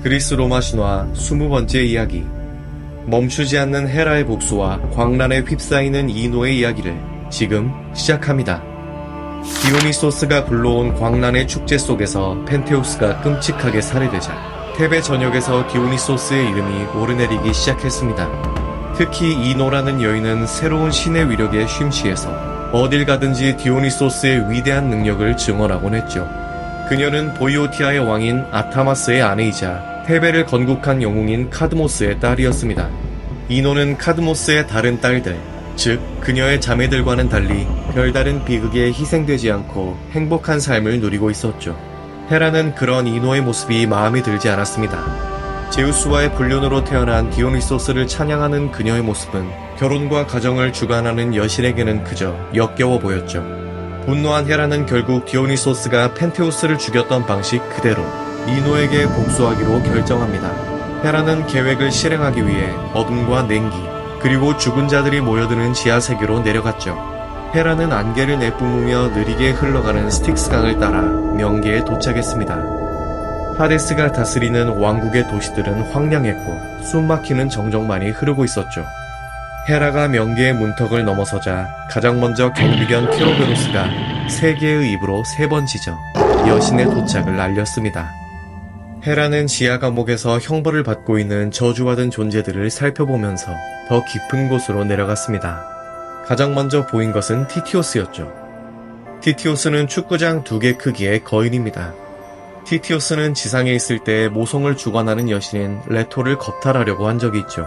그리스 로마 신화 20번째 이야기. 멈추지 않는 헤라의 복수와 광란에 휩싸이는 이노의 이야기를 지금 시작합니다. 디오니소스가 불러온 광란의 축제 속에서 펜테우스가 끔찍하게 살해되자 테베 전역에서 디오니소스의 이름이 오르내리기 시작했습니다. 특히 이노라는 여인은 새로운 신의 위력에 심취해서 어딜 가든지 디오니소스의 위대한 능력을 증언하곤 했죠. 그녀는 보이오티아의 왕인 아타마스의 아내이자 테베를 건국한 영웅인 카드모스의 딸이었습니다. 이노는 카드모스의 다른 딸들, 즉 그녀의 자매들과는 달리 별다른 비극에 희생되지 않고 행복한 삶을 누리고 있었죠. 헤라는 그런 이노의 모습이 마음에 들지 않았습니다. 제우스와의 불륜으로 태어난 디오니소스를 찬양하는 그녀의 모습은 결혼과 가정을 주관하는 여신에게는 그저 역겨워 보였죠. 분노한 헤라는 결국 디오니소스가 펜테우스를 죽였던 방식 그대로 이노에게 복수하기로 결정합니다. 헤라는 계획을 실행하기 위해 어둠과 냉기, 그리고 죽은 자들이 모여드는 지하세계로 내려갔죠. 헤라는 안개를 내뿜으며 느리게 흘러가는 스틱스 강을 따라 명계에 도착했습니다. 하데스가 다스리는 왕국의 도시들은 황량했고 숨막히는 정적만이 흐르고 있었죠. 헤라가 명계의 문턱을 넘어서자 가장 먼저 경비견 키로베로스가 세계의 입으로 3번 짖어 여신의 도착을 알렸습니다. 헤라는 지하 감옥에서 형벌을 받고 있는 저주받은 존재들을 살펴보면서 더 깊은 곳으로 내려갔습니다. 가장 먼저 보인 것은 티티오스였죠. 티티오스는 축구장 2개 크기의 거인입니다. 티티오스는 지상에 있을 때 모성을 주관하는 여신인 레토를 겁탈하려고 한 적이 있죠.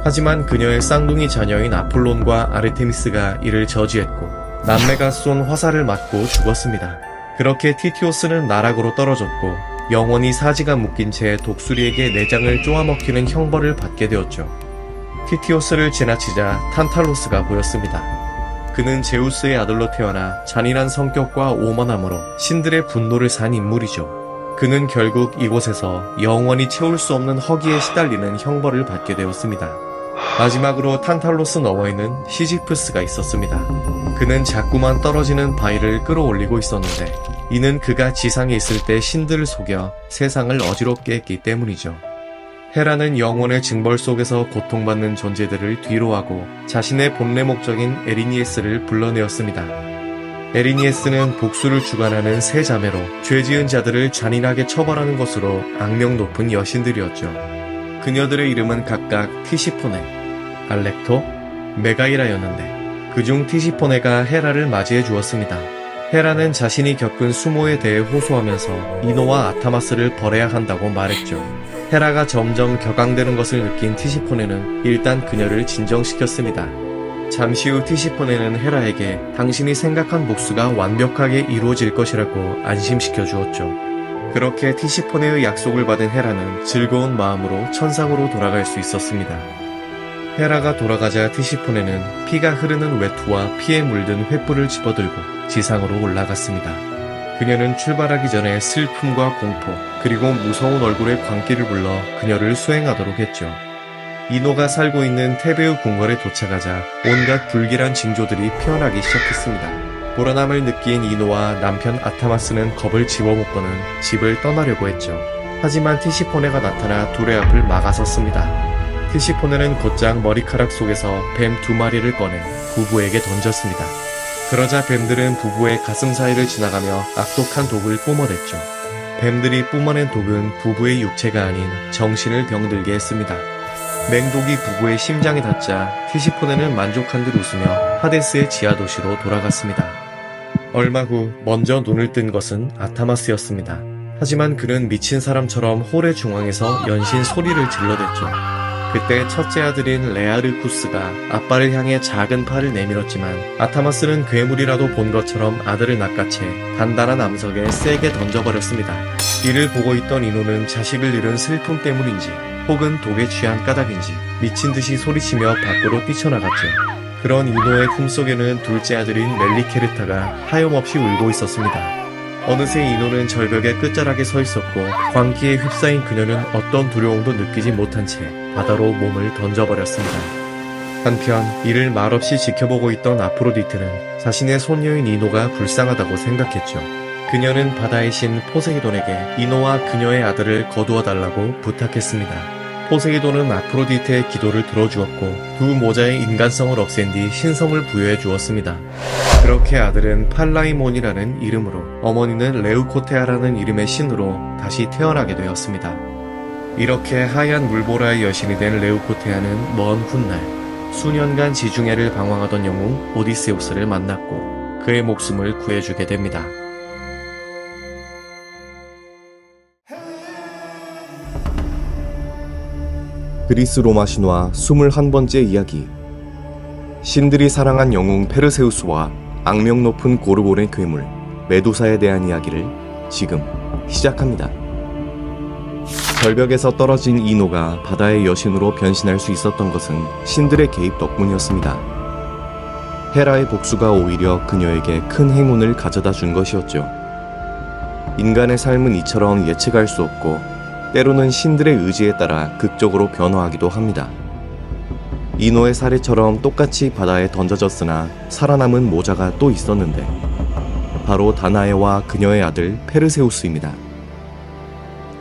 하지만 그녀의 쌍둥이 자녀인 아폴론과 아르테미스가 이를 저지했고 남매가 쏜 화살을 맞고 죽었습니다. 그렇게 티티오스는 나락으로 떨어졌고 영원히 사지가 묶인 채 독수리에게 내장을 쪼아먹히는 형벌을 받게 되었죠. 티티오스를 지나치자 탄탈로스가 보였습니다. 그는 제우스의 아들로 태어나 잔인한 성격과 오만함으로 신들의 분노를 산 인물이죠. 그는 결국 이곳에서 영원히 채울 수 없는 허기에 시달리는 형벌을 받게 되었습니다. 마지막으로 탄탈로스 너머에는 시지프스가 있었습니다. 그는 자꾸만 떨어지는 바위를 끌어올리고 있었는데 이는 그가 지상에 있을 때 신들을 속여 세상을 어지럽게 했기 때문이죠. 헤라는 영혼의 징벌 속에서 고통받는 존재들을 뒤로하고 자신의 본래 목적인 에리니에스를 불러내었습니다. 에리니에스는 복수를 주관하는 세 자매로 죄지은 자들을 잔인하게 처벌하는 것으로 악명 높은 여신들이었죠. 그녀들의 이름은 각각 티시포네, 알렉토, 메가이라였는데 그중 티시포네가 헤라를 맞이해 주었습니다. 헤라는 자신이 겪은 수모에 대해 호소하면서 이노와 아타마스를 벌해야 한다고 말했죠. 헤라가 점점 격앙되는 것을 느낀 티시포네는 일단 그녀를 진정시켰습니다. 잠시 후 티시포네는 헤라에게 당신이 생각한 복수가 완벽하게 이루어질 것이라고 안심시켜 주었죠. 그렇게 티시포네의 약속을 받은 헤라는 즐거운 마음으로 천상으로 돌아갈 수 있었습니다. 헤라가 돌아가자 티시포네는 피가 흐르는 외투와 피에 물든 횃불을 집어들고 지상으로 올라갔습니다. 그녀는 출발하기 전에 슬픔과 공포, 그리고 무서운 얼굴의 광기를 불러 그녀를 수행하도록 했죠. 이노가 살고 있는 테베의 궁궐에 도착하자 온갖 불길한 징조들이 피어나기 시작했습니다. 불안함을 느낀 이노와 남편 아타마스는 겁을 집어먹고는 집을 떠나려고 했죠. 하지만 티시포네가 나타나 둘의 앞을 막아섰습니다. 티시포네는 곧장 머리카락 속에서 뱀 2마리를 꺼내 부부에게 던졌습니다. 그러자 뱀들은 부부의 가슴 사이를 지나가며 악독한 독을 뿜어댔죠. 뱀들이 뿜어낸 독은 부부의 육체가 아닌 정신을 병들게 했습니다. 맹독이 부부의 심장에 닿자 티시포네는 만족한 듯 웃으며 하데스의 지하도시로 돌아갔습니다. 얼마 후 먼저 눈을 뜬 것은 아타마스였습니다. 하지만 그는 미친 사람처럼 홀의 중앙에서 연신 소리를 질러댔죠. 그때 첫째 아들인 레아르쿠스가 아빠를 향해 작은 팔을 내밀었지만 아타마스는 괴물이라도 본 것처럼 아들을 낚아채 단단한 암석에 세게 던져버렸습니다. 이를 보고 있던 이노는 자식을 잃은 슬픔 때문인지 혹은 독에 취한 까닭인지 미친 듯이 소리치며 밖으로 뛰쳐나갔죠. 그런 이노의 품속에는 둘째 아들인 멜리케르타가 하염없이 울고 있었습니다. 어느새 이노는 절벽의 끝자락에 서 있었고 광기에 휩싸인 그녀는 어떤 두려움도 느끼지 못한 채 바다로 몸을 던져버렸습니다. 한편 이를 말없이 지켜보고 있던 아프로디트는 자신의 손녀인 이노가 불쌍하다고 생각했죠. 그녀는 바다의 신 포세이돈에게 이노와 그녀의 아들을 거두어 달라고 부탁했습니다. 포세이돈은 아프로디테의 기도를 들어주었고 두 모자의 인간성을 없앤 뒤 신성을 부여해 주었습니다. 그렇게 아들은 팔라이몬이라는 이름으로, 어머니는 레우코테아라는 이름의 신으로 다시 태어나게 되었습니다. 이렇게 하얀 물보라의 여신이 된 레우코테아는 먼 훗날 수년간 지중해를 방황하던 영웅 오디세우스를 만났고 그의 목숨을 구해주게 됩니다. 그리스 로마 신화 21번째 이야기. 신들이 사랑한 영웅 페르세우스와 악명 높은 고르곤의 괴물 메두사에 대한 이야기를 지금 시작합니다. 절벽에서 떨어진 이노가 바다의 여신으로 변신할 수 있었던 것은 신들의 개입 덕분이었습니다. 헤라의 복수가 오히려 그녀에게 큰 행운을 가져다 준 것이었죠. 인간의 삶은 이처럼 예측할 수 없고 때로는 신들의 의지에 따라 극적으로 변화하기도 합니다. 이노의 사례처럼 똑같이 바다에 던져졌으나 살아남은 모자가 또 있었는데 바로 다나에와 그녀의 아들 페르세우스입니다.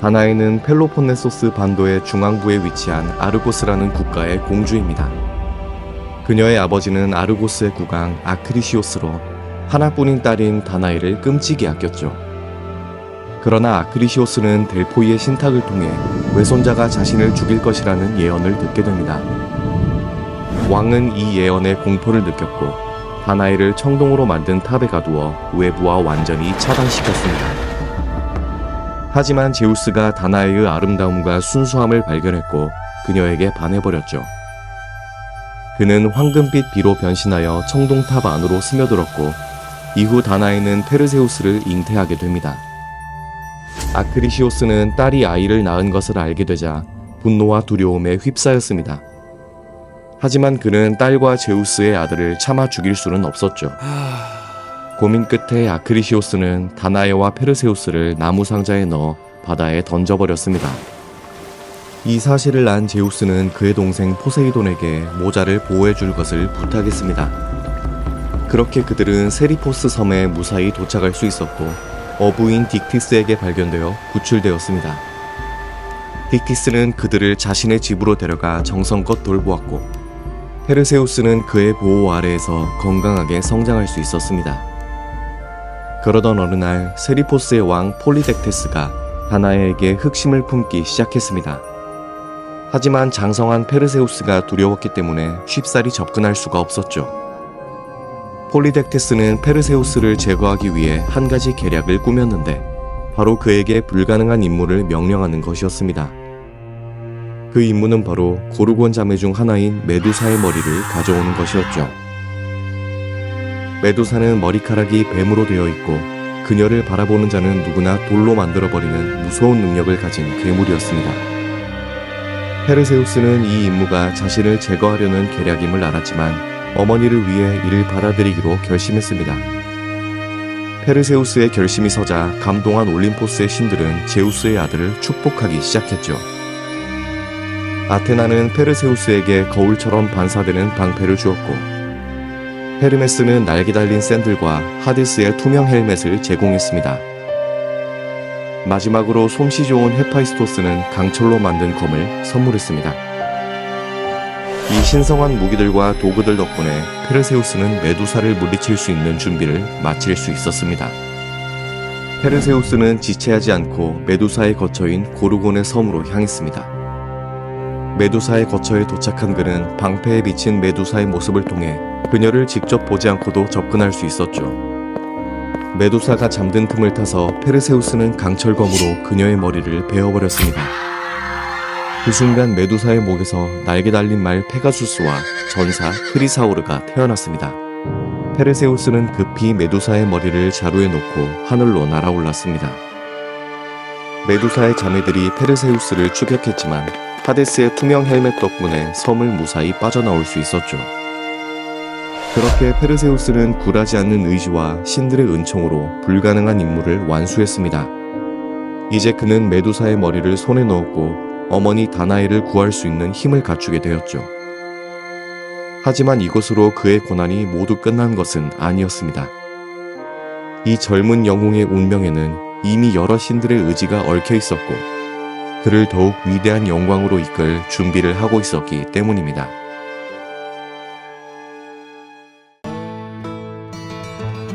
다나에는 펠로폰네소스 반도의 중앙부에 위치한 아르고스라는 국가의 공주입니다. 그녀의 아버지는 아르고스의 국왕 아크리시오스로 하나뿐인 딸인 다나에를 끔찍이 아꼈죠. 그러나 아크리시오스는 델포이의 신탁을 통해 외손자가 자신을 죽일 것이라는 예언을 듣게 됩니다. 왕은 이 예언에 공포를 느꼈고 다나에를 청동으로 만든 탑에 가두어 외부와 완전히 차단시켰습니다. 하지만 제우스가 다나에의 아름다움과 순수함을 발견했고 그녀에게 반해버렸죠. 그는 황금빛 비로 변신하여 청동탑 안으로 스며들었고 이후 다나에는 페르세우스를 잉태하게 됩니다. 아크리시오스는 딸이 아이를 낳은 것을 알게 되자 분노와 두려움에 휩싸였습니다. 하지만 그는 딸과 제우스의 아들을 차마 죽일 수는 없었죠. 고민 끝에 아크리시오스는 다나에와 페르세우스를 나무 상자에 넣어 바다에 던져버렸습니다. 이 사실을 안 제우스는 그의 동생 포세이돈에게 모자를 보호해줄 것을 부탁했습니다. 그렇게 그들은 세리포스 섬에 무사히 도착할 수 있었고 어부인 딕티스에게 발견되어 구출되었습니다. 딕티스는 그들을 자신의 집으로 데려가 정성껏 돌보았고 페르세우스는 그의 보호 아래에서 건강하게 성장할 수 있었습니다. 그러던 어느 날 세리포스의 왕 폴리덱테스가 다나에에게 흑심을 품기 시작했습니다. 하지만 장성한 페르세우스가 두려웠기 때문에 쉽사리 접근할 수가 없었죠. 폴리덱테스는 페르세우스를 제거하기 위해 한 가지 계략을 꾸몄는데 바로 그에게 불가능한 임무를 명령하는 것이었습니다. 그 임무는 바로 고르곤 자매 중 하나인 메두사의 머리를 가져오는 것이었죠. 메두사는 머리카락이 뱀으로 되어 있고 그녀를 바라보는 자는 누구나 돌로 만들어버리는 무서운 능력을 가진 괴물이었습니다. 페르세우스는 이 임무가 자신을 제거하려는 계략임을 알았지만 어머니를 위해 이를 받아들이기로 결심했습니다. 페르세우스의 결심이 서자 감동한 올림포스의 신들은 제우스의 아들을 축복하기 시작했죠. 아테나는 페르세우스에게 거울처럼 반사되는 방패를 주었고 헤르메스는 날개 달린 샌들과 하데스의 투명 헬멧을 제공했습니다. 마지막으로 솜씨 좋은 헤파이스토스는 강철로 만든 검을 선물했습니다. 이 신성한 무기들과 도구들 덕분에 페르세우스는 메두사를 물리칠 수 있는 준비를 마칠 수 있었습니다. 페르세우스는 지체하지 않고 메두사의 거처인 고르곤의 섬으로 향했습니다. 메두사의 거처에 도착한 그는 방패에 비친 메두사의 모습을 통해 그녀를 직접 보지 않고도 접근할 수 있었죠. 메두사가 잠든 틈을 타서 페르세우스는 강철검으로 그녀의 머리를 베어버렸습니다. 그 순간 메두사의 목에서 날개 달린 말 페가수스와 전사 크리사오르가 태어났습니다. 페르세우스는 급히 메두사의 머리를 자루에 놓고 하늘로 날아올랐습니다. 메두사의 자매들이 페르세우스를 추격했지만 하데스의 투명 헬멧 덕분에 섬을 무사히 빠져나올 수 있었죠. 그렇게 페르세우스는 굴하지 않는 의지와 신들의 은총으로 불가능한 임무를 완수했습니다. 이제 그는 메두사의 머리를 손에 넣었고 어머니 다나에를 구할 수 있는 힘을 갖추게 되었죠. 하지만 이것으로 그의 고난이 모두 끝난 것은 아니었습니다. 이 젊은 영웅의 운명에는 이미 여러 신들의 의지가 얽혀 있었고 그를 더욱 위대한 영광으로 이끌 준비를 하고 있었기 때문입니다.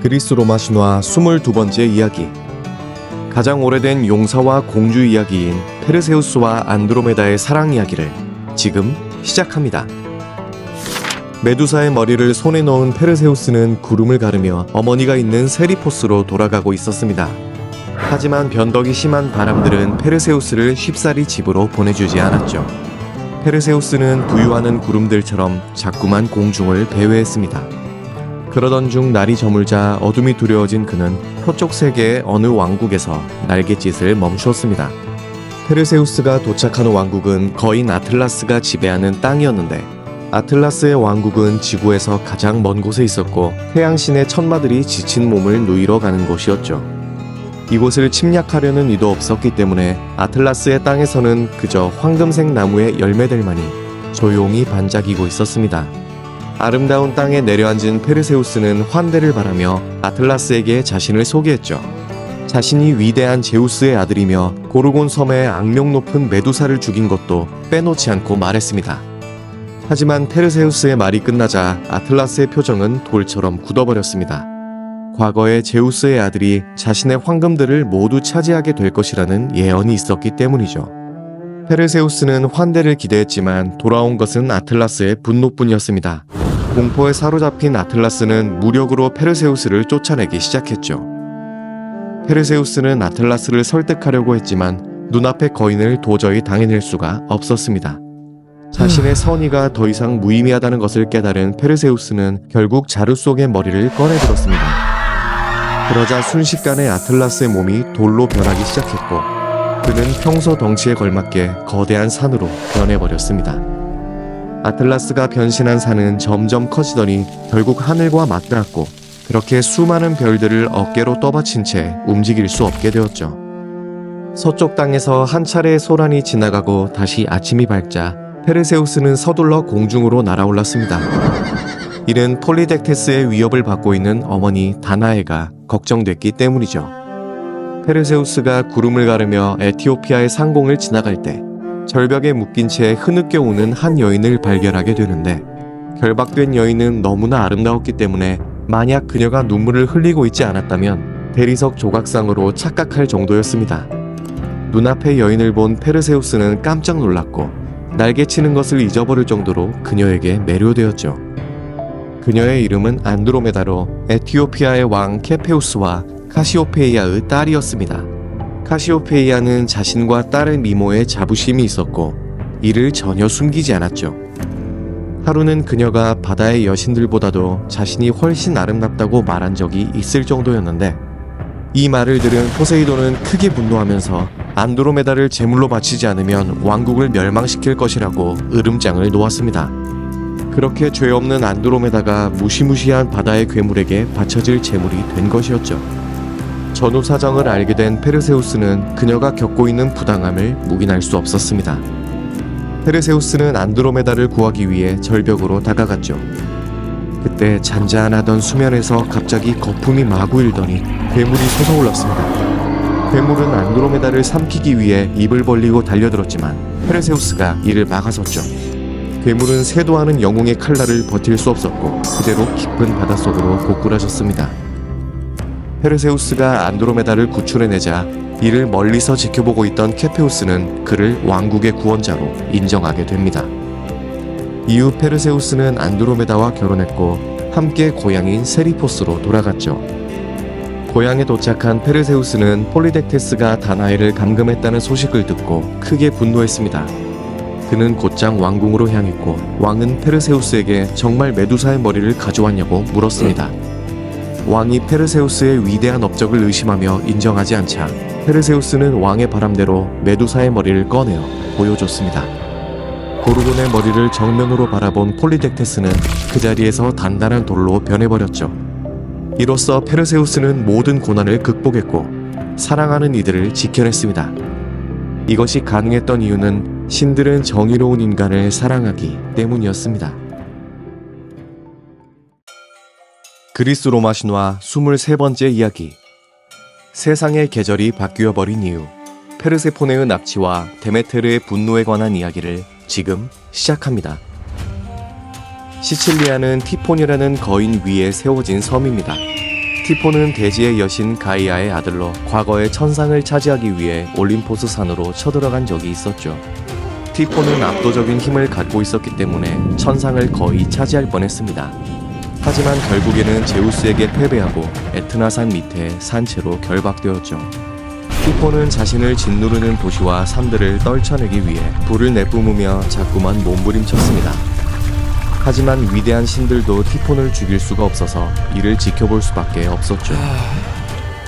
그리스 로마 신화 22번째 이야기. 가장 오래된 용사와 공주 이야기인 페르세우스와 안드로메다의 사랑 이야기를 지금 시작합니다. 메두사의 머리를 손에 넣은 페르세우스는 구름을 가르며 어머니가 있는 세리포스로 돌아가고 있었습니다. 하지만 변덕이 심한 바람들은 페르세우스를 쉽사리 집으로 보내주지 않았죠. 페르세우스는 부유하는 구름들처럼 자꾸만 공중을 배회했습니다. 그러던 중 날이 저물자 어둠이 두려워진 그는 서쪽 세계의 어느 왕국에서 날갯짓을 멈추었습니다. 페르세우스가 도착한 왕국은 거인 아틀라스가 지배하는 땅이었는데 아틀라스의 왕국은 지구에서 가장 먼 곳에 있었고 태양신의 천마들이 지친 몸을 누이러 가는 곳이었죠. 이곳을 침략하려는 이도 없었기 때문에 아틀라스의 땅에서는 그저 황금색 나무의 열매들만이 조용히 반짝이고 있었습니다. 아름다운 땅에 내려앉은 페르세우스는 환대를 바라며 아틀라스에게 자신을 소개했죠. 자신이 위대한 제우스의 아들이며 고르곤 섬의 악명 높은 메두사를 죽인 것도 빼놓지 않고 말했습니다. 하지만 페르세우스의 말이 끝나자 아틀라스의 표정은 돌처럼 굳어버렸습니다. 과거에 제우스의 아들이 자신의 황금들을 모두 차지하게 될 것이라는 예언이 있었기 때문이죠. 페르세우스는 환대를 기대했지만 돌아온 것은 아틀라스의 분노뿐이었습니다. 공포에 사로잡힌 아틀라스는 무력으로 페르세우스를 쫓아내기 시작했죠. 페르세우스는 아틀라스를 설득하려고 했지만 눈앞의 거인을 도저히 당해낼 수가 없었습니다. 자신의 선의가 더 이상 무의미하다는 것을 깨달은 페르세우스는 결국 자루 속의 머리를 꺼내들었습니다. 그러자 순식간에 아틀라스의 몸이 돌로 변하기 시작했고 그는 평소 덩치에 걸맞게 거대한 산으로 변해버렸습니다. 아틀라스가 변신한 산은 점점 커지더니 결국 하늘과 맞닿았고 그렇게 수많은 별들을 어깨로 떠받친 채 움직일 수 없게 되었죠. 서쪽 땅에서 한 차례의 소란이 지나가고 다시 아침이 밝자 페르세우스는 서둘러 공중으로 날아올랐습니다. 이는 폴리덱테스의 위협을 받고 있는 어머니 다나에가 걱정됐기 때문이죠. 페르세우스가 구름을 가르며 에티오피아의 상공을 지나갈 때 절벽에 묶인 채 흐느껴 오는 한 여인을 발견하게 되는데 결박된 여인은 너무나 아름다웠기 때문에 만약 그녀가 눈물을 흘리고 있지 않았다면 대리석 조각상으로 착각할 정도였습니다. 눈앞의 여인을 본 페르세우스는 깜짝 놀랐고 날개치는 것을 잊어버릴 정도로 그녀에게 매료되었죠. 그녀의 이름은 안드로메다로 에티오피아의 왕 케페우스와 카시오페이아의 딸이었습니다. 카시오페이아는 자신과 딸의 미모에 자부심이 있었고 이를 전혀 숨기지 않았죠. 하루는 그녀가 바다의 여신들보다도 자신이 훨씬 아름답다고 말한 적이 있을 정도였는데 이 말을 들은 포세이돈은 크게 분노하면서 안드로메다를 제물로 바치지 않으면 왕국을 멸망시킬 것이라고 으름장을 놓았습니다. 그렇게 죄 없는 안드로메다가 무시무시한 바다의 괴물에게 바쳐질 제물이 된 것이었죠. 전후 사정을 알게 된 페르세우스는 그녀가 겪고 있는 부당함을 묵인할 수 없었습니다. 페르세우스는 안드로메다를 구하기 위해 절벽으로 다가갔죠. 그때 잔잔하던 수면에서 갑자기 거품이 마구 일더니 괴물이 솟아올랐습니다. 괴물은 안드로메다를 삼키기 위해 입을 벌리고 달려들었지만 페르세우스가 이를 막아섰죠. 괴물은 쇄도하는 영웅의 칼날을 버틸 수 없었고 그대로 깊은 바닷속으로 고꾸라졌습니다. 페르세우스가 안드로메다를 구출해내자 이를 멀리서 지켜보고 있던 케페우스는 그를 왕국의 구원자로 인정하게 됩니다. 이후 페르세우스는 안드로메다와 결혼했고 함께 고향인 세리포스로 돌아갔죠. 고향에 도착한 페르세우스는 폴리덱테스가 다나에를 감금했다는 소식을 듣고 크게 분노했습니다. 그는 곧장 왕궁으로 향했고 왕은 페르세우스에게 정말 메두사의 머리를 가져왔냐고 물었습니다. 왕이 페르세우스의 위대한 업적을 의심하며 인정하지 않자 페르세우스는 왕의 바람대로 메두사의 머리를 꺼내어 보여줬습니다. 고르곤의 머리를 정면으로 바라본 폴리덱테스는 그 자리에서 단단한 돌로 변해버렸죠. 이로써 페르세우스는 모든 고난을 극복했고 사랑하는 이들을 지켜냈습니다. 이것이 가능했던 이유는 신들은 정의로운 인간을 사랑하기 때문이었습니다. 그리스 로마 신화 23번째 이야기. 세상의 계절이 바뀌어 버린 이유, 페르세포네의 납치와 데메테르의 분노에 관한 이야기를 지금 시작합니다. 시칠리아는 티폰이라는 거인 위에 세워진 섬입니다. 티폰은 대지의 여신 가이아의 아들로 과거에 천상을 차지하기 위해 올림포스 산으로 쳐들어간 적이 있었죠. 티폰은 압도적인 힘을 갖고 있었기 때문에 천상을 거의 차지할 뻔했습니다. 하지만 결국에는 제우스에게 패배하고 에트나산 밑에 산채로 결박되었죠. 티폰은 자신을 짓누르는 도시와 산들을 떨쳐내기 위해 불을 내뿜으며 자꾸만 몸부림쳤습니다. 하지만 위대한 신들도 티폰을 죽일 수가 없어서 이를 지켜볼 수밖에 없었죠.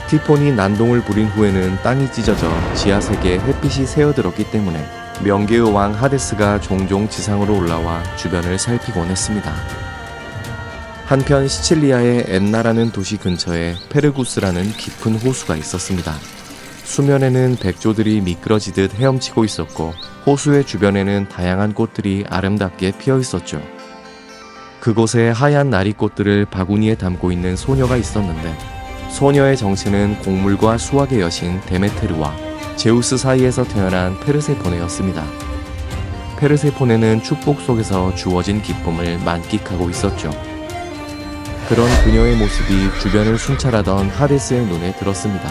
티폰이 난동을 부린 후에는 땅이 찢어져 지하세계에 햇빛이 새어들었기 때문에 명계의 왕 하데스가 종종 지상으로 올라와 주변을 살피곤 했습니다. 한편 시칠리아의 엔나라는 도시 근처에 페르구스라는 깊은 호수가 있었습니다. 수면에는 백조들이 미끄러지듯 헤엄치고 있었고 호수의 주변에는 다양한 꽃들이 아름답게 피어 있었죠. 그곳에 하얀 나리꽃들을 바구니에 담고 있는 소녀가 있었는데 소녀의 정체는 곡물과 수확의 여신 데메테르와 제우스 사이에서 태어난 페르세포네였습니다. 페르세포네는 축복 속에서 주어진 기쁨을 만끽하고 있었죠. 그런 그녀의 모습이 주변을 순찰하던 하데스의 눈에 들었습니다.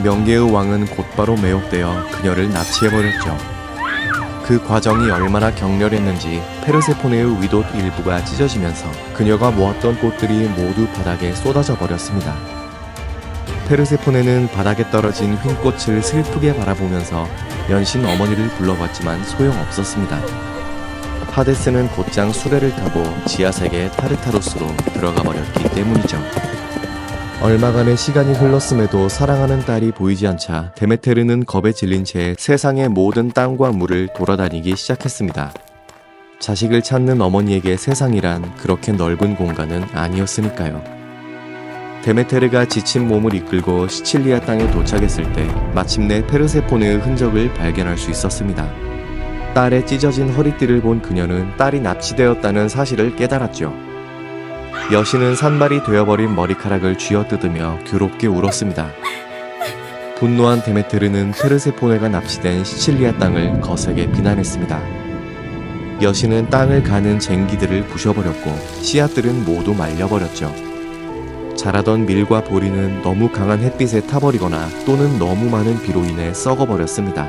명계의 왕은 곧바로 매혹되어 그녀를 납치해버렸죠. 그 과정이 얼마나 격렬했는지 페르세포네의 위옷 일부가 찢어지면서 그녀가 모았던 꽃들이 모두 바닥에 쏟아져 버렸습니다. 페르세포네는 바닥에 떨어진 흰 꽃을 슬프게 바라보면서 연신 어머니를 불러봤지만 소용없었습니다. 하데스는 곧장 수레를 타고 지하세계 타르타로스로 들어가 버렸기 때문이죠. 얼마간의 시간이 흘렀음에도 사랑하는 딸이 보이지 않자 데메테르는 겁에 질린 채 세상의 모든 땅과 물을 돌아다니기 시작했습니다. 자식을 찾는 어머니에게 세상이란 그렇게 넓은 공간은 아니었으니까요. 데메테르가 지친 몸을 이끌고 시칠리아 땅에 도착했을 때 마침내 페르세포네의 흔적을 발견할 수 있었습니다. 딸의 찢어진 허리띠를 본 그녀는 딸이 납치되었다는 사실을 깨달았죠. 여신은 산발이 되어버린 머리카락을 쥐어뜯으며 괴롭게 울었습니다. 분노한 데메테르는 페르세포네가 납치된 시칠리아 땅을 거세게 비난했습니다. 여신은 땅을 가는 쟁기들을 부셔버렸고 씨앗들은 모두 말려버렸죠. 자라던 밀과 보리는 너무 강한 햇빛에 타버리거나 또는 너무 많은 비로 인해 썩어버렸습니다.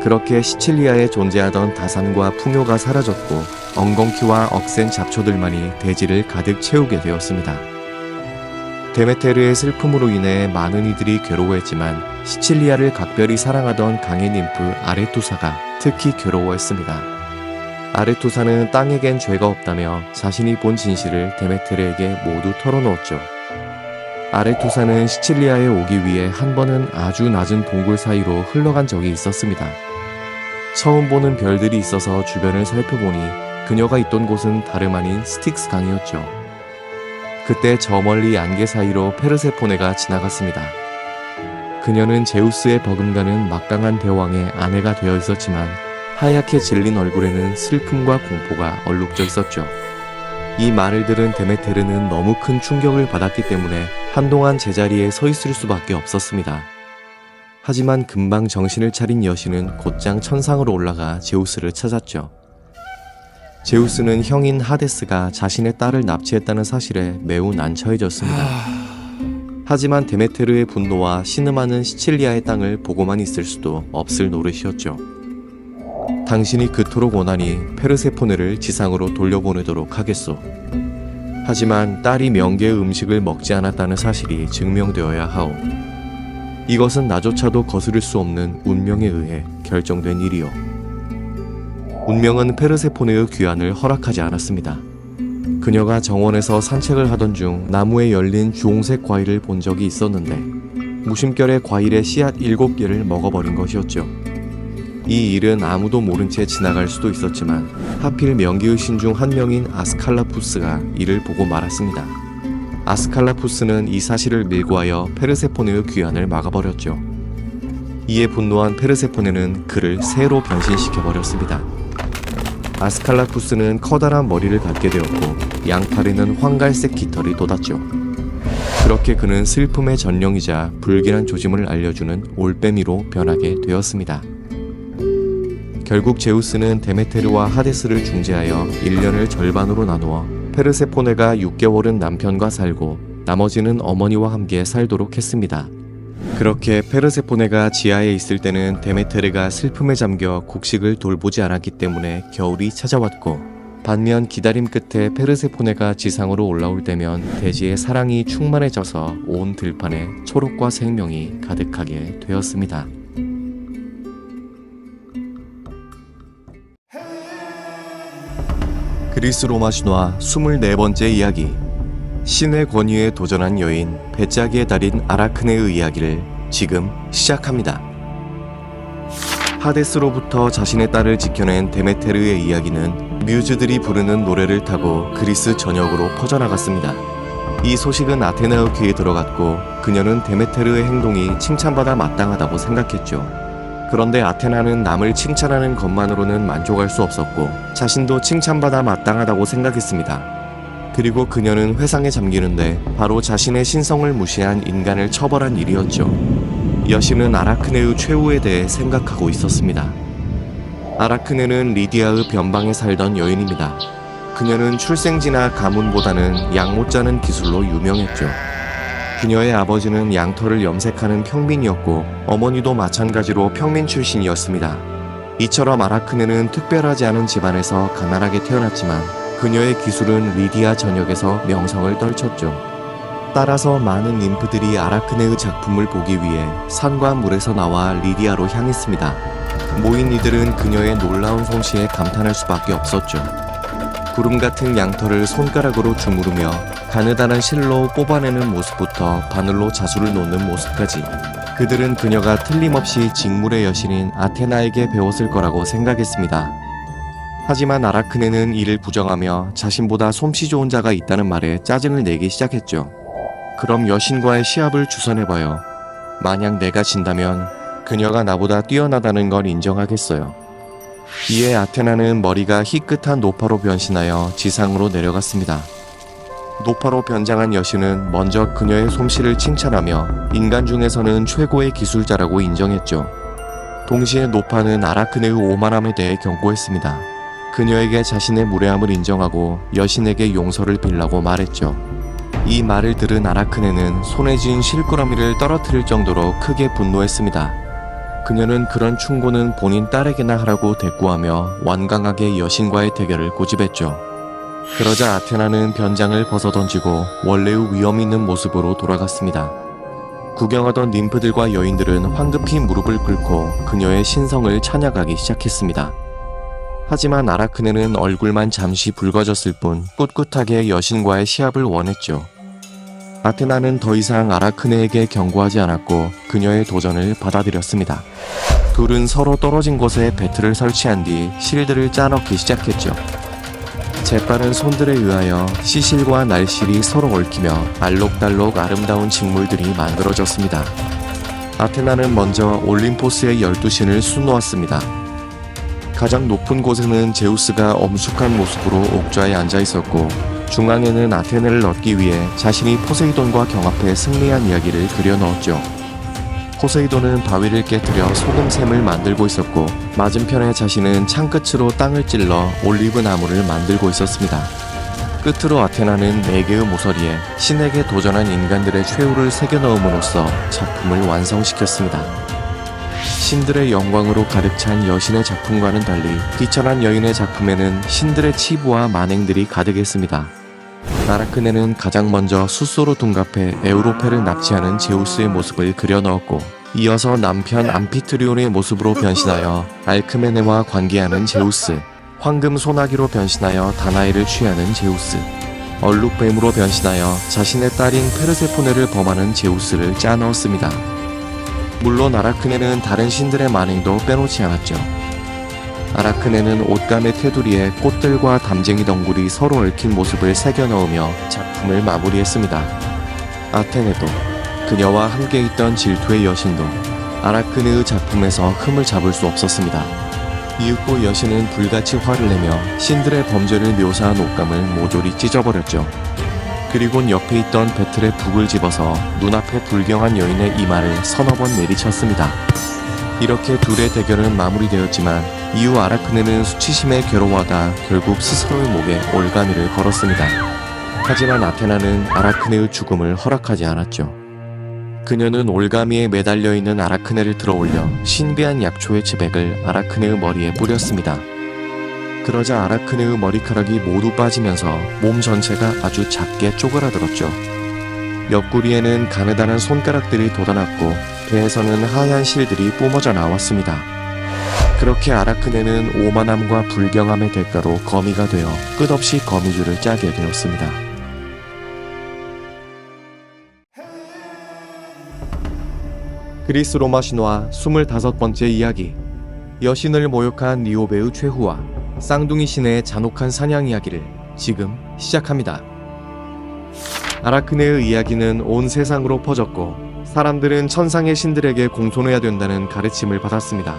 그렇게 시칠리아에 존재하던 다산과 풍요가 사라졌고 엉겅퀴와 억센 잡초들만이 대지를 가득 채우게 되었습니다. 데메테르의 슬픔으로 인해 많은 이들이 괴로워했지만 시칠리아를 각별히 사랑하던 강의 님프 아레투사가 특히 괴로워했습니다. 아레투사는 땅에겐 죄가 없다며 자신이 본 진실을 데메테르에게 모두 털어놓았죠. 아레투사는 시칠리아에 오기 위해 한 번은 아주 낮은 동굴 사이로 흘러간 적이 있었습니다. 처음 보는 별들이 있어서 주변을 살펴보니 그녀가 있던 곳은 다름 아닌 스틱스 강이었죠. 그때 저 멀리 안개 사이로 페르세포네가 지나갔습니다. 그녀는 제우스의 버금가는 막강한 대왕의 아내가 되어 있었지만 하얗게 질린 얼굴에는 슬픔과 공포가 얼룩져 있었죠. 이 말을 들은 데메테르는 너무 큰 충격을 받았기 때문에 한동안 제자리에 서 있을 수밖에 없었습니다. 하지만 금방 정신을 차린 여신은 곧장 천상으로 올라가 제우스를 찾았죠. 제우스는 형인 하데스가 자신의 딸을 납치했다는 사실에 매우 난처해졌습니다. 하지만 데메테르의 분노와 신음하는 시칠리아의 땅을 보고만 있을 수도 없을 노릇이었죠. 당신이 그토록 원하니 페르세포네를 지상으로 돌려보내도록 하겠소. 하지만 딸이 명계의 음식을 먹지 않았다는 사실이 증명되어야 하오. 이것은 나조차도 거스를 수 없는 운명에 의해 결정된 일이오. 운명은 페르세포네의 귀환을 허락하지 않았습니다. 그녀가 정원에서 산책을 하던 중 나무에 열린 주홍색 과일을 본 적이 있었는데 무심결에 과일의 씨앗 7개를 먹어버린 것이었죠. 이 일은 아무도 모른 채 지나갈 수도 있었지만 하필 명기의 신 중 한 명인 아스칼라푸스가 이를 보고 말았습니다. 아스칼라푸스는 이 사실을 밀고하여 페르세포네의 귀환을 막아버렸죠. 이에 분노한 페르세포네는 그를 새로 변신시켜버렸습니다. 아스칼라푸스는 커다란 머리를 갖게 되었고 양팔에는 황갈색 깃털이 돋았죠. 그렇게 그는 슬픔의 전령이자 불길한 조짐을 알려주는 올빼미로 변하게 되었습니다. 결국 제우스는 데메테르와 하데스를 중재하여 1년을 절반으로 나누어 페르세포네가 6개월은 남편과 살고 나머지는 어머니와 함께 살도록 했습니다. 그렇게 페르세포네가 지하에 있을 때는 데메테르가 슬픔에 잠겨 곡식을 돌보지 않았기 때문에 겨울이 찾아왔고, 반면 기다림 끝에 페르세포네가 지상으로 올라올 때면 대지의 사랑이 충만해져서 온 들판에 초록과 생명이 가득하게 되었습니다. 그리스 로마 신화 24번째 이야기. 신의 권위에 도전한 여인 배짜기의 달인 아라크네의 이야기를 지금 시작합니다. 하데스로부터 자신의 딸을 지켜낸 데메테르의 이야기는 뮤즈들이 부르는 노래를 타고 그리스 전역으로 퍼져나갔습니다. 이 소식은 아테나의 귀에 들어갔고 그녀는 데메테르의 행동이 칭찬받아 마땅하다고 생각했죠. 그런데 아테나는 남을 칭찬하는 것만으로는 만족할 수 없었고 자신도 칭찬받아 마땅하다고 생각했습니다. 그리고 그녀는 회상에 잠기는데 바로 자신의 신성을 무시한 인간을 처벌한 일이었죠. 여신은 아라크네의 최후에 대해 생각하고 있었습니다. 아라크네는 리디아의 변방에 살던 여인입니다. 그녀는 출생지나 가문보다는 양 못 자는 기술로 유명했죠. 그녀의 아버지는 양털을 염색하는 평민이었고 어머니도 마찬가지로 평민 출신이었습니다. 이처럼 아라크네는 특별하지 않은 집안에서 가난하게 태어났지만 그녀의 기술은 리디아 전역에서 명성을 떨쳤죠. 따라서 많은 님프들이 아라크네의 작품을 보기 위해 산과 물에서 나와 리디아로 향했습니다. 모인 이들은 그녀의 놀라운 솜씨에 감탄할 수밖에 없었죠. 구름 같은 양털을 손가락으로 주무르며 가느다란 실로 뽑아내는 모습부터 바늘로 자수를 놓는 모습까지, 그들은 그녀가 틀림없이 직물의 여신인 아테나에게 배웠을 거라고 생각했습니다. 하지만 아라크네는 이를 부정하며 자신보다 솜씨 좋은 자가 있다는 말에 짜증을 내기 시작했죠. 그럼 여신과의 시합을 주선해봐요. 만약 내가 진다면 그녀가 나보다 뛰어나다는 걸 인정하겠어요. 이에 아테나는 머리가 희끗한 노파로 변신하여 지상으로 내려갔습니다. 노파로 변장한 여신은 먼저 그녀의 솜씨를 칭찬하며 인간 중에서는 최고의 기술자라고 인정했죠. 동시에 노파는 아라크네의 오만함에 대해 경고했습니다. 그녀에게 자신의 무례함을 인정하고 여신에게 용서를 빌라고 말했죠. 이 말을 들은 아라크네는 손에 쥔 실꾸러미를 떨어뜨릴 정도로 크게 분노했습니다. 그녀는 그런 충고는 본인 딸에게나 하라고 대꾸하며 완강하게 여신과의 대결을 고집했죠. 그러자 아테나는 변장을 벗어던지고 원래의 위험 있는 모습으로 돌아갔습니다. 구경하던 님프들과 여인들은 황급히 무릎을 꿇고 그녀의 신성을 찬양하기 시작했습니다. 하지만 아라크네는 얼굴만 잠시 붉어졌을 뿐 꿋꿋하게 여신과의 시합을 원했죠. 아테나는 더 이상 아라크네에게 경고하지 않았고 그녀의 도전을 받아들였습니다. 둘은 서로 떨어진 곳에 배틀을 설치한 뒤 실드를 짜넣기 시작했죠. 재빠른 손들에 의하여 시실과 날실이 서로 얽히며 알록달록 아름다운 직물들이 만들어졌습니다. 아테나는 먼저 올림포스의 12신을 수놓았습니다. 가장 높은 곳에는 제우스가 엄숙한 모습으로 옥좌에 앉아 있었고, 중앙에는 아테네를 얻기 위해 자신이 포세이돈과 경합해 승리한 이야기를 그려 넣었죠. 포세이돈은 바위를 깨뜨려 소금샘을 만들고 있었고, 맞은편에 자신은 창끝으로 땅을 찔러 올리브 나무를 만들고 있었습니다. 끝으로 아테나는 4개의 모서리에 신에게 도전한 인간들의 최후를 새겨 넣음으로써 작품을 완성시켰습니다. 신들의 영광으로 가득 찬 여신의 작품과는 달리 비천한 여인의 작품에는 신들의 치부와 만행들이 가득했습니다. 아라크네는 가장 먼저 숫소로 둔갑해 에우로페를 납치하는 제우스의 모습을 그려 넣었고, 이어서 남편 암피트리온의 모습으로 변신하여 알크메네와 관계하는 제우스, 황금 소나기로 변신하여 다나이를 취하는 제우스, 얼룩뱀으로 변신하여 자신의 딸인 페르세포네를 범하는 제우스를 짜 넣었습니다. 물론 아라크네는 다른 신들의 만행도 빼놓지 않았죠. 아라크네는 옷감의 테두리에 꽃들과 담쟁이 덩굴이 서로 얽힌 모습을 새겨 넣으며 작품을 마무리했습니다. 아테네도, 그녀와 함께 있던 질투의 여신도 아라크네의 작품에서 흠을 잡을 수 없었습니다. 이윽고 여신은 불같이 화를 내며 신들의 범죄를 묘사한 옷감을 모조리 찢어버렸죠. 그리곤 옆에 있던 배틀의 북을 집어서 눈앞에 불경한 여인의 이마를 서너 번 내리쳤습니다. 이렇게 둘의 대결은 마무리되었지만 이후 아라크네는 수치심에 괴로워하다 결국 스스로의 목에 올가미를 걸었습니다. 하지만 아테나는 아라크네의 죽음을 허락하지 않았죠. 그녀는 올가미에 매달려 있는 아라크네를 들어올려 신비한 약초의 즙액을 아라크네의 머리에 뿌렸습니다. 그러자 아라크네의 머리카락이 모두 빠지면서 몸 전체가 아주 작게 쪼그라들었죠. 옆구리에는 가느다란 손가락들이 돋아났고 배에서는 하얀 실들이 뿜어져 나왔습니다. 그렇게 아라크네는 오만함과 불경함의 대가로 거미가 되어 끝없이 거미줄을 짜게 되었습니다. 그리스 로마 신화 25번째 이야기. 여신을 모욕한 니오베의 최후와 쌍둥이 신의 잔혹한 사냥 이야기를 지금 시작합니다. 아라크네의 이야기는 온 세상으로 퍼졌고 사람들은 천상의 신들에게 공손해야 된다는 가르침을 받았습니다.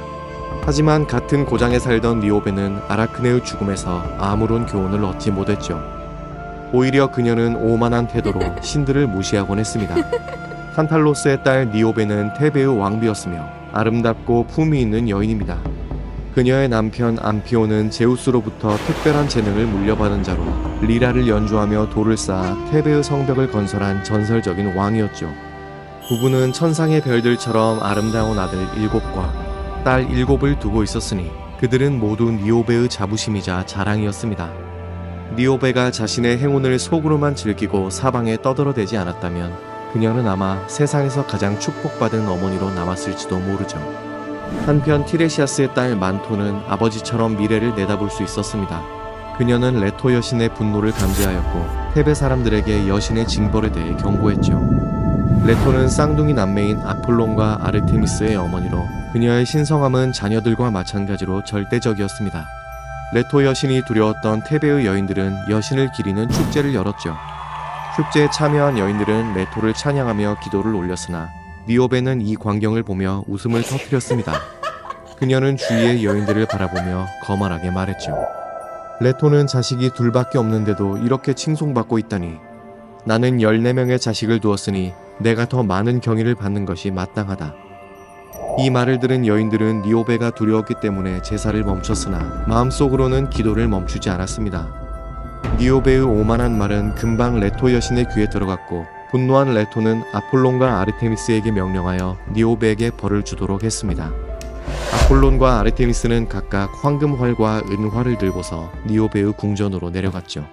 하지만 같은 고장에 살던 니오베는 아라크네의 죽음에서 아무런 교훈을 얻지 못했죠. 오히려 그녀는 오만한 태도로 신들을 무시하곤 했습니다. 탄탈로스의 딸 니오베는 테베의 왕비였으며 아름답고 품위 있는 여인입니다. 그녀의 남편 암피오는 제우스로부터 특별한 재능을 물려받은 자로 리라를 연주하며 돌을 쌓아 테베의 성벽을 건설한 전설적인 왕이었죠. 부부는 천상의 별들처럼 아름다운 아들 7과 딸 7을 두고 있었으니 그들은 모두 니오베의 자부심이자 자랑이었습니다. 니오베가 자신의 행운을 속으로만 즐기고 사방에 떠들어대지 않았다면 그녀는 아마 세상에서 가장 축복받은 어머니로 남았을지도 모르죠. 한편 티레시아스의 딸 만토는 아버지처럼 미래를 내다볼 수 있었습니다. 그녀는 레토 여신의 분노를 감지하였고 테베 사람들에게 여신의 징벌에 대해 경고했죠. 레토는 쌍둥이 남매인 아폴론과 아르테미스의 어머니로 그녀의 신성함은 자녀들과 마찬가지로 절대적이었습니다. 레토 여신이 두려웠던 테베의 여인들은 여신을 기리는 축제를 열었죠. 축제에 참여한 여인들은 레토를 찬양하며 기도를 올렸으나 니오베는 이 광경을 보며 웃음을 터뜨렸습니다. 그녀는 주위의 여인들을 바라보며 거만하게 말했죠. 레토는 자식이 둘밖에 없는데도 이렇게 칭송받고 있다니. 나는 14명의 자식을 두었으니 내가 더 많은 경의를 받는 것이 마땅하다. 이 말을 들은 여인들은 니오베가 두려웠기 때문에 제사를 멈췄으나 마음속으로는 기도를 멈추지 않았습니다. 니오베의 오만한 말은 금방 레토 여신의 귀에 들어갔고 분노한 레토는 아폴론과 아르테미스에게 명령하여 니오베에게 벌을 주도록 했습니다. 아폴론과 아르테미스는 각각 황금활과 은활을 들고서 니오베의 궁전으로 내려갔죠.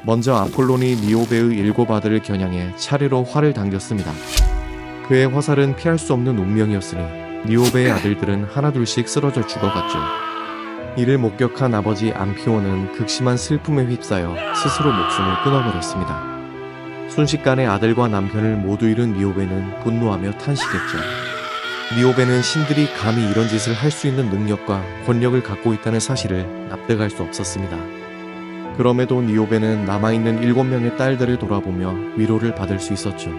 먼저 아폴론이 니오베의 7 아들을 겨냥해 차례로 활을 당겼습니다. 그의 화살은 피할 수 없는 운명이었으니 니오베의 아들들은 하나둘씩 쓰러져 죽어갔죠. 이를 목격한 아버지 암피오는 극심한 슬픔에 휩싸여 스스로 목숨을 끊어버렸습니다. 순식간에 아들과 남편을 모두 잃은 니오베는 분노하며 탄식했죠. 니오베는 신들이 감히 이런 짓을 할 수 있는 능력과 권력을 갖고 있다는 사실을 납득할 수 없었습니다. 그럼에도 니오베는 남아있는 7명의 딸들을 돌아보며 위로를 받을 수 있었죠.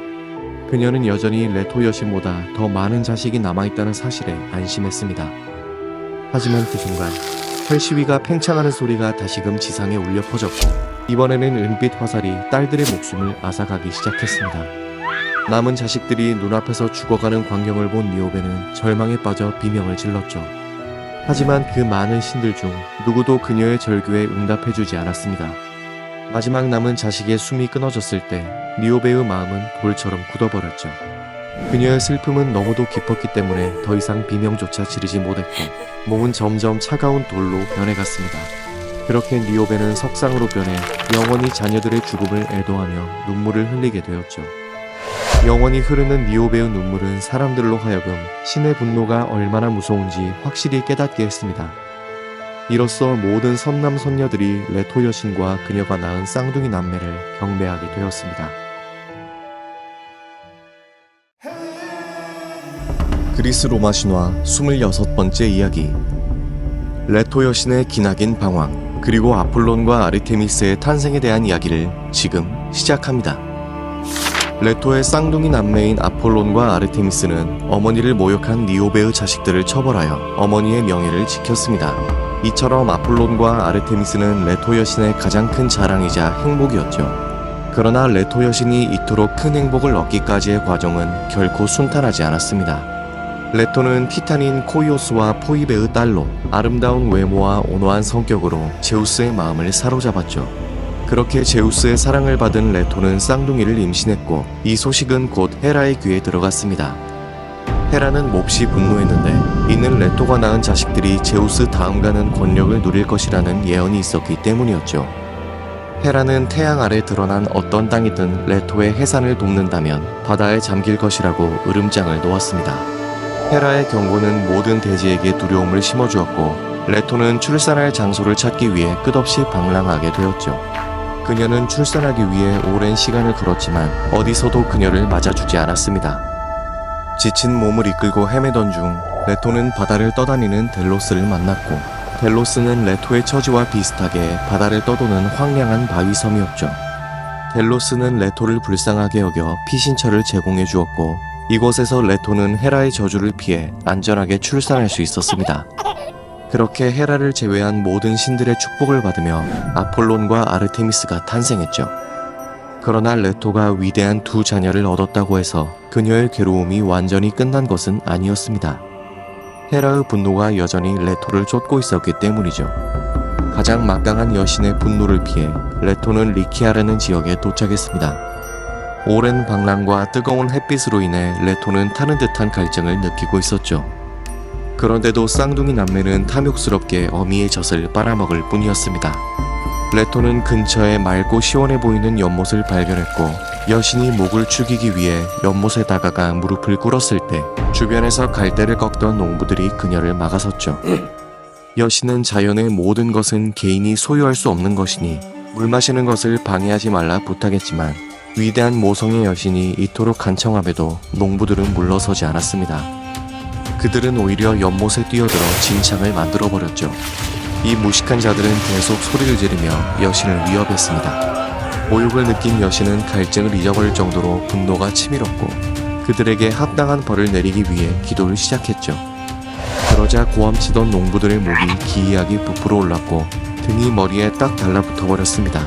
그녀는 여전히 레토 여신보다 더 많은 자식이 남아있다는 사실에 안심했습니다. 하지만 그 순간 혈시위가 팽창하는 소리가 다시금 지상에 울려 퍼졌고 이번에는 은빛 화살이 딸들의 목숨을 앗아가기 시작했습니다. 남은 자식들이 눈앞에서 죽어가는 광경을 본 니오베는 절망에 빠져 비명을 질렀죠. 하지만 그 많은 신들 중 누구도 그녀의 절규에 응답해주지 않았습니다. 마지막 남은 자식의 숨이 끊어졌을 때 니오베의 마음은 돌처럼 굳어버렸죠. 그녀의 슬픔은 너무도 깊었기 때문에 더 이상 비명조차 지르지 못했고 몸은 점점 차가운 돌로 변해갔습니다. 그렇게 니오베는 석상으로 변해 영원히 자녀들의 죽음을 애도하며 눈물을 흘리게 되었죠. 영원히 흐르는 니오베의 눈물은 사람들로 하여금 신의 분노가 얼마나 무서운지 확실히 깨닫게 했습니다. 이로써 모든 선남 선녀들이 레토 여신과 그녀가 낳은 쌍둥이 남매를 경배하게 되었습니다. 그리스 로마 신화 26번째 이야기. 레토 여신의 기나긴 방황, 그리고 아폴론과 아르테미스의 탄생에 대한 이야기를 지금 시작합니다. 레토의 쌍둥이 남매인 아폴론과 아르테미스는 어머니를 모욕한 니오베의 자식들을 처벌하여 어머니의 명예를 지켰습니다. 이처럼 아폴론과 아르테미스는 레토 여신의 가장 큰 자랑이자 행복이었죠. 그러나 레토 여신이 이토록 큰 행복을 얻기까지의 과정은 결코 순탄하지 않았습니다. 레토는 티탄인 코이오스와 포이베의 딸로 아름다운 외모와 온화한 성격으로 제우스의 마음을 사로잡았죠. 그렇게 제우스의 사랑을 받은 레토는 쌍둥이를 임신했고 이 소식은 곧 헤라의 귀에 들어갔습니다. 헤라는 몹시 분노했는데 이는 레토가 낳은 자식들이 제우스 다음가는 권력을 누릴 것이라는 예언이 있었기 때문이었죠. 헤라는 태양 아래 드러난 어떤 땅이든 레토의 해산을 돕는다면 바다에 잠길 것이라고 으름장을 놓았습니다. 헤라의 경고는 모든 대지에게 두려움을 심어주었고 레토는 출산할 장소를 찾기 위해 끝없이 방랑하게 되었죠. 그녀는 출산하기 위해 오랜 시간을 걸었지만 어디서도 그녀를 맞아주지 않았습니다. 지친 몸을 이끌고 헤매던 중 레토는 바다를 떠다니는 델로스를 만났고 델로스는 레토의 처지와 비슷하게 바다를 떠도는 황량한 바위섬이었죠. 델로스는 레토를 불쌍하게 여겨 피신처를 제공해 주었고 이곳에서 레토는 헤라의 저주를 피해 안전하게 출산할 수 있었습니다. 그렇게 헤라를 제외한 모든 신들의 축복을 받으며 아폴론과 아르테미스가 탄생했죠. 그러나 레토가 위대한 두 자녀를 얻었다고 해서 그녀의 괴로움이 완전히 끝난 것은 아니었습니다. 헤라의 분노가 여전히 레토를 쫓고 있었기 때문이죠. 가장 막강한 여신의 분노를 피해 레토는 리키아라는 지역에 도착했습니다. 오랜 방랑과 뜨거운 햇빛으로 인해 레토는 타는 듯한 갈증을 느끼고 있었죠. 그런데도 쌍둥이 남매는 탐욕스럽게 어미의 젖을 빨아먹을 뿐이었습니다. 레토는 근처에 맑고 시원해 보이는 연못을 발견했고 여신이 목을 축이기 위해 연못에 다가가 무릎을 꿇었을 때 주변에서 갈대를 꺾던 농부들이 그녀를 막아섰죠. 여신은 자연의 모든 것은 개인이 소유할 수 없는 것이니 물 마시는 것을 방해하지 말라 부탁했지만 위대한 모성의 여신이 이토록 간청함에도 농부들은 물러서지 않았습니다. 그들은 오히려 연못에 뛰어들어 진창을 만들어버렸죠. 이 무식한 자들은 계속 소리를 지르며 여신을 위협했습니다. 모욕을 느낀 여신은 갈증을 잊어버릴 정도로 분노가 치밀었고 그들에게 합당한 벌을 내리기 위해 기도를 시작했죠. 그러자 고함치던 농부들의 목이 기이하게 부풀어 올랐고 등이 머리에 딱 달라붙어 버렸습니다.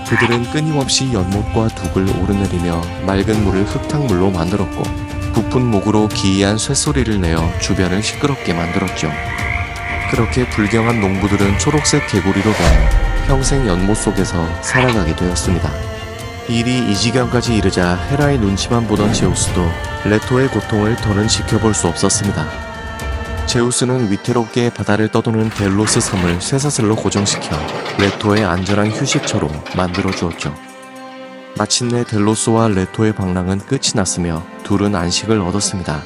그들은 끊임없이 연못과 둑을 오르내리며 맑은 물을 흙탕물로 만들었고 부푼 목으로 기이한 쇳소리를 내어 주변을 시끄럽게 만들었죠. 그렇게 불경한 농부들은 초록색 개구리로 변해 평생 연못 속에서 살아가게 되었습니다. 일이 이 지경까지 이르자 헤라의 눈치만 보던 제우스도 레토의 고통을 더는 지켜볼 수 없었습니다. 제우스는 위태롭게 바다를 떠도는 델로스 섬을 쇠사슬로 고정시켜 레토의 안전한 휴식처로 만들어 주었죠. 마침내 델로스와 레토의 방랑은 끝이 났으며 둘은 안식을 얻었습니다.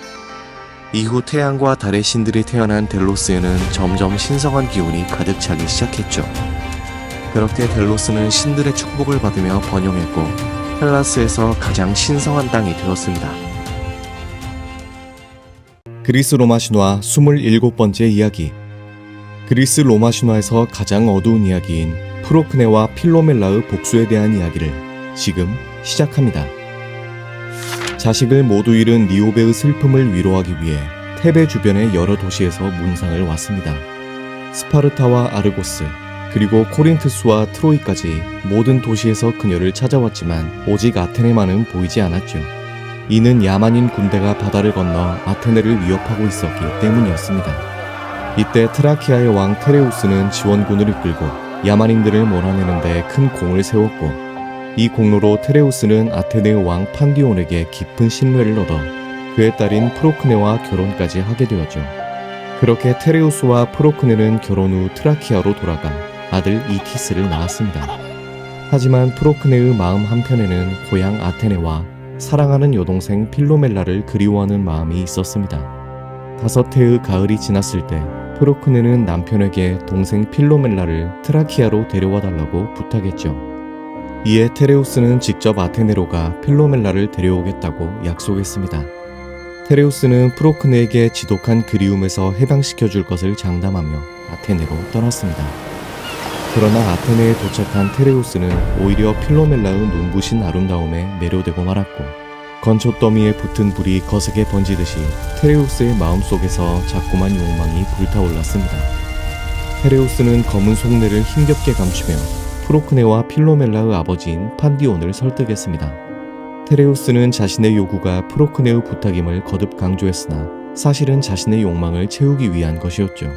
이후 태양과 달의 신들이 태어난 델로스에는 점점 신성한 기운이 가득 차기 시작했죠. 그렇게 델로스는 신들의 축복을 받으며 번영했고 헬라스에서 가장 신성한 땅이 되었습니다. 그리스 로마 신화 27번째 이야기. 그리스 로마 신화에서 가장 어두운 이야기인 프로크네와 필로멜라의 복수에 대한 이야기를 지금 시작합니다. 자식을 모두 잃은 니오베의 슬픔을 위로하기 위해 테베 주변의 여러 도시에서 문상을 왔습니다. 스파르타와 아르고스, 그리고 코린트스와 트로이까지 모든 도시에서 그녀를 찾아왔지만 오직 아테네만은 보이지 않았죠. 이는 야만인 군대가 바다를 건너 아테네를 위협하고 있었기 때문이었습니다. 이때 트라키아의 왕 테레우스는 지원군을 이끌고 야만인들을 몰아내는데 큰 공을 세웠고 이 공로로 테레우스는 아테네의 왕 판디온에게 깊은 신뢰를 얻어 그의 딸인 프로크네와 결혼까지 하게 되었죠. 그렇게 테레우스와 프로크네는 결혼 후 트라키아로 돌아가 아들 이티스를 낳았습니다. 하지만 프로크네의 마음 한편에는 고향 아테네와 사랑하는 여동생 필로멜라를 그리워하는 마음이 있었습니다. 5해의 가을이 지났을 때 프로크네는 남편에게 동생 필로멜라를 트라키아로 데려와 달라고 부탁했죠. 이에 테레우스는 직접 아테네로 가 필로멜라를 데려오겠다고 약속했습니다. 테레우스는 프로크네에게 지독한 그리움에서 해방시켜줄 것을 장담하며 아테네로 떠났습니다. 그러나 아테네에 도착한 테레우스는 오히려 필로멜라의 눈부신 아름다움에 매료되고 말았고 건초더미에 붙은 불이 거세게 번지듯이 테레우스의 마음속에서 자꾸만 욕망이 불타올랐습니다. 테레우스는 검은 속내를 힘겹게 감추며 프로크네와 필로멜라의 아버지인 판디온을 설득했습니다. 테레우스는 자신의 요구가 프로크네의 부탁임을 거듭 강조했으나 사실은 자신의 욕망을 채우기 위한 것이었죠.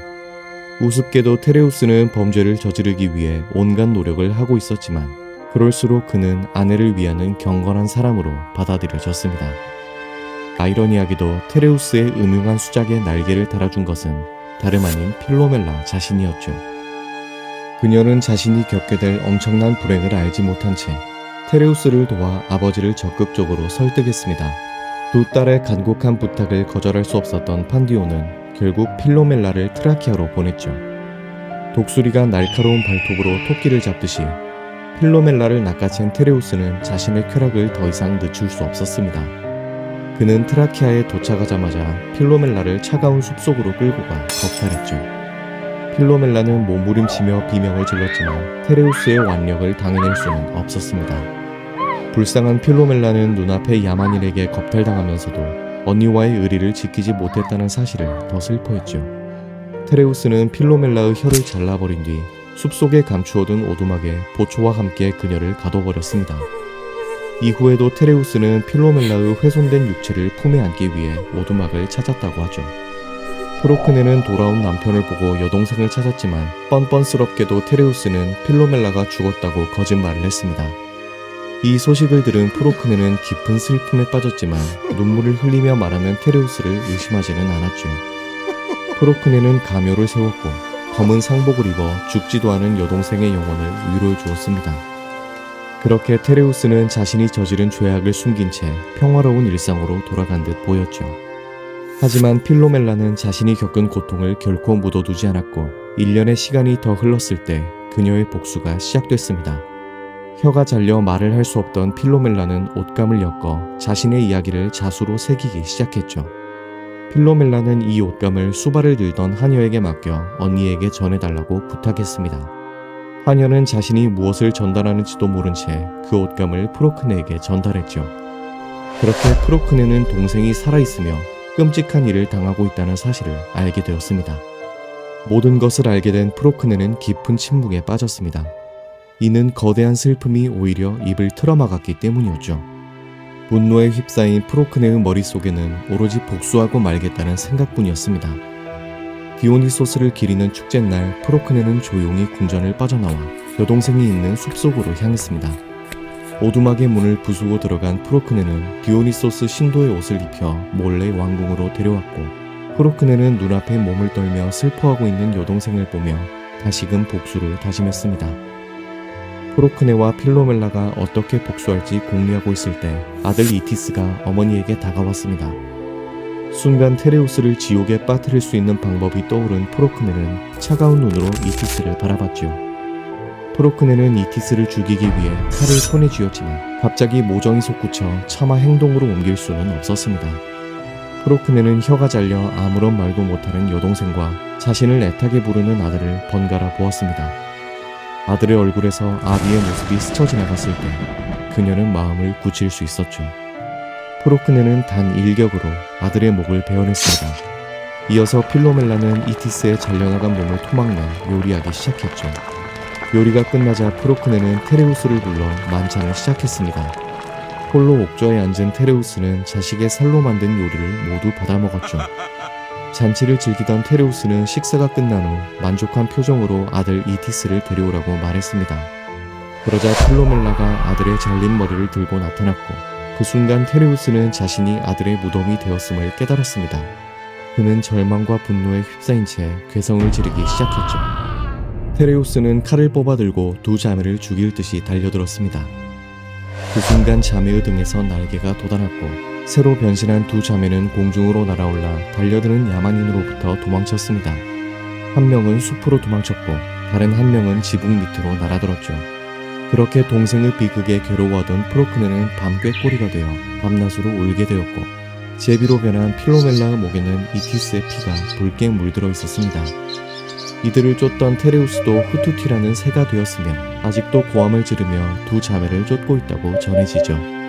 우습게도 테레우스는 범죄를 저지르기 위해 온갖 노력을 하고 있었지만 그럴수록 그는 아내를 위하는 경건한 사람으로 받아들여졌습니다. 아이러니하게도 테레우스의 음흉한 수작에 날개를 달아준 것은 다름 아닌 필로멜라 자신이었죠. 그녀는 자신이 겪게 될 엄청난 불행을 알지 못한 채 테레우스를 도와 아버지를 적극적으로 설득했습니다. 두 딸의 간곡한 부탁을 거절할 수 없었던 판디오는 결국 필로멜라를 트라키아로 보냈죠. 독수리가 날카로운 발톱으로 토끼를 잡듯이 필로멜라를 낚아챈 테레우스는 자신의 쾌락을 더 이상 늦출 수 없었습니다. 그는 트라키아에 도착하자마자 필로멜라를 차가운 숲속으로 끌고 가 겁탈했죠. 필로멜라는 몸부림치며 비명을 질렀지만 테레우스의 완력을 당해낼 수는 없었습니다. 불쌍한 필로멜라는 눈앞의 야만인에게 겁탈당하면서도 언니와의 의리를 지키지 못했다는 사실을 더 슬퍼했죠. 테레우스는 필로멜라의 혀를 잘라버린 뒤 숲속에 감추어둔 오두막에 보초와 함께 그녀를 가둬버렸습니다. 이후에도 테레우스는 필로멜라의 훼손된 육체를 품에 안기 위해 오두막을 찾았다고 하죠. 프로크네는 돌아온 남편을 보고 여동생을 찾았지만 뻔뻔스럽게도 테레우스는 필로멜라가 죽었다고 거짓말을 했습니다. 이 소식을 들은 프로크네는 깊은 슬픔에 빠졌지만 눈물을 흘리며 말하는 테레우스를 의심하지는 않았죠. 프로크네는 가묘를 세웠고 검은 상복을 입어 죽지도 않은 여동생의 영혼을 위로해 주었습니다. 그렇게 테레우스는 자신이 저지른 죄악을 숨긴 채 평화로운 일상으로 돌아간 듯 보였죠. 하지만 필로멜라는 자신이 겪은 고통을 결코 묻어두지 않았고 1년의 시간이 더 흘렀을 때 그녀의 복수가 시작됐습니다. 혀가 잘려 말을 할 수 없던 필로멜라는 옷감을 엮어 자신의 이야기를 자수로 새기기 시작했죠. 필로멜라는 이 옷감을 수발을 들던 하녀에게 맡겨 언니에게 전해달라고 부탁했습니다. 하녀는 자신이 무엇을 전달하는지도 모른 채 그 옷감을 프로크네에게 전달했죠. 그렇게 프로크네는 동생이 살아있으며 끔찍한 일을 당하고 있다는 사실을 알게 되었습니다. 모든 것을 알게 된 프로크네는 깊은 침묵에 빠졌습니다. 이는 거대한 슬픔이 오히려 입을 틀어막았기 때문이었죠. 분노에 휩싸인 프로크네의 머릿속에는 오로지 복수하고 말겠다는 생각뿐이었습니다. 디오니소스를 기리는 축제날 프로크네는 조용히 궁전을 빠져나와 여동생이 있는 숲속으로 향했습니다. 오두막의 문을 부수고 들어간 프로크네는 디오니소스 신도의 옷을 입혀 몰래 왕궁으로 데려왔고 프로크네는 눈앞에 몸을 떨며 슬퍼하고 있는 여동생을 보며 다시금 복수를 다짐했습니다. 프로크네와 필로멜라가 어떻게 복수할지 공리하고 있을 때 아들 이티스가 어머니에게 다가왔습니다. 순간 테레우스를 지옥에 빠뜨릴 수 있는 방법이 떠오른 프로크네는 차가운 눈으로 이티스를 바라봤죠. 프로크네는 이티스를 죽이기 위해 칼을 손에 쥐었지만 갑자기 모정이 솟구쳐 차마 행동으로 옮길 수는 없었습니다. 프로크네는 혀가 잘려 아무런 말도 못하는 여동생과 자신을 애타게 부르는 아들을 번갈아 보았습니다. 아들의 얼굴에서 아비의 모습이 스쳐 지나갔을 때 그녀는 마음을 굳힐 수 있었죠. 프로크네는 단 일격으로 아들의 목을 베어냈습니다. 이어서 필로멜라는 이티스의 잘려나간 몸을 토막내 요리하기 시작했죠. 요리가 끝나자 프로크네는 테레우스를 불러 만찬을 시작했습니다. 홀로 옥좌에 앉은 테레우스는 자식의 살로 만든 요리를 모두 받아먹었죠. 잔치를 즐기던 테레우스는 식사가 끝난 후 만족한 표정으로 아들 이티스를 데려오라고 말했습니다. 그러자 필로멜라가 아들의 잘린 머리를 들고 나타났고 그 순간 테레우스는 자신이 아들의 무덤이 되었음을 깨달았습니다. 그는 절망과 분노에 휩싸인 채 괴성을 지르기 시작했죠. 테레우스는 칼을 뽑아들고 두 자매를 죽일 듯이 달려들었습니다. 그 순간 자매의 등에서 날개가 돋아났고 새로 변신한 두 자매는 공중으로 날아올라 달려드는 야만인으로부터 도망쳤습니다. 한 명은 숲으로 도망쳤고 다른 한 명은 지붕 밑으로 날아들었죠. 그렇게 동생의 비극에 괴로워하던 프로크네는 밤꾀꼬리가 되어 밤낮으로 울게 되었고 제비로 변한 필로멜라의 목에는 이티스의 피가 붉게 물들어 있었습니다. 이들을 쫓던 테레우스도 후투티라는 새가 되었으며 아직도 고함을 지르며 두 자매를 쫓고 있다고 전해지죠.